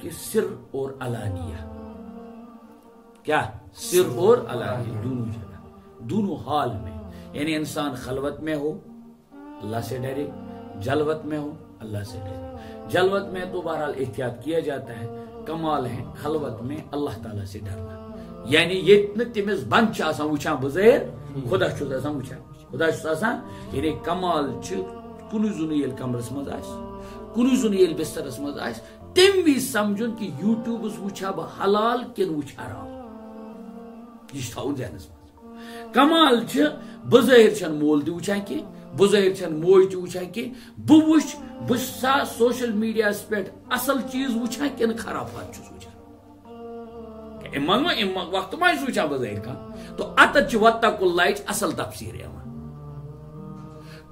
کہ سر اور علانیہ، کیا سر اور علانیہ دونوں جگہ، دونوں حال میں، یعنی انسان خلوت میں ہو اللہ سے ڈرے، جلوت میں ہو اللہ سے ڈرے۔ جلوت میں تو بہرحال احتیاط کیا جاتا ہے، کمال ہے خلوت میں اللہ تعالیٰ سے ڈرنا، یعنی یہ تمس بند وچان بظاہر خدا وچان، خدا یعنی کمال کن زن یل کمرس مز کن زن یل بسترس مز تم وز سمجھن کہ یوٹیوبس وچھا بہ حلال کن وچھ حرام، یہ تھاؤن ذہنس مز۔ کمال بظاہر چھن مول تہ وچھان کی، بظاہر چھن موج تہ وچھان کی، بہ سا سوشل میڈیا پہ اصل چیز وچھان کن خرافات چھس وچھان، وقت ما وچھان بظاہر کھانا تو اتت وتقوا اللہ اصل تفسیر یوان۔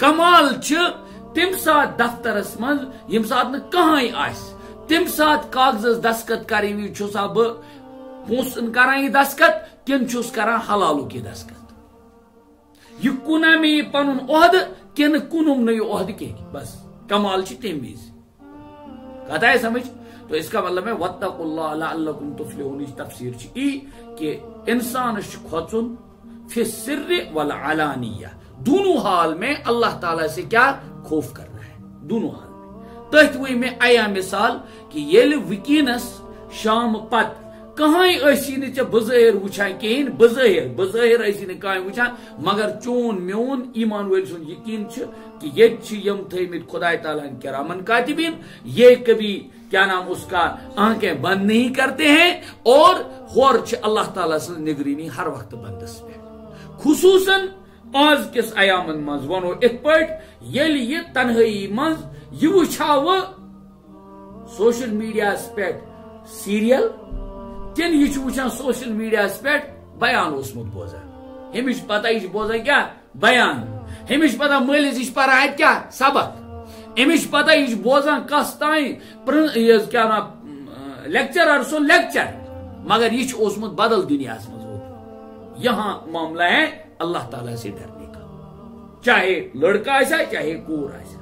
کمال تم سات دفترس مز یم سات نہ کہاں آس تم سات کاغذس دستخط کریں چھسا بہ پونسن کران یہ دستخط کن چھس کران حلالک یہ دستخط، یہ کنا میں یہ پن عہد کن کنم نہ یہ عہد کی، بس کمال تم وز کتھ آئی سمجھ۔ تو اس کا مطلب ہے واتقوا اللہ لعلکم تفلحون، اس تفسیر ای کہ انسانس کھوچن فی السر والعلانیہ، دونوں حال میں اللہ تعالیٰ سے کیا خوف کرنا ہے، دونوں حال میں۔ تحت وی میں آیا مثال کہ یل وکینس شام پت کہاں ایسی نے چا بظاہر وچھان کہین، بظاہر ایسی نے کہیں وچھان، مگر چون میون ایمان ویل سن یقین کہ یہ یم تھیمت خدا تعالیٰ کرامن کاتبین، یہ کبھی کیا نام اس کا آنکھیں بند نہیں کرتے ہیں، اور ہور اللہ تعالیٰ سے نگرانی ہر وقت بندس پہ، خصوصاً آز کس ایامن مز ونو ات پٹ یل یہ تنہائی مز یہ وچھاو سوشل میڈیا پہ سیریل کن یہ وچھان سوشل میڈیا پہ بیان اوسمت بوزان، ہمش پتہ یہ بوزان کیا بیان، ہمش پتہ مالس یہ پران کیا سبق، امش پتہ یہ بوزان کس تائیں کیا نام لیکچرر سو لیکچر، مگر یہ اوسمت بدل دنیا مز۔ یہاں معاملہ ہے اللہ تعالیٰ سے ڈرنے کا، چاہے لڑکا ایسا چاہے کور ایسا۔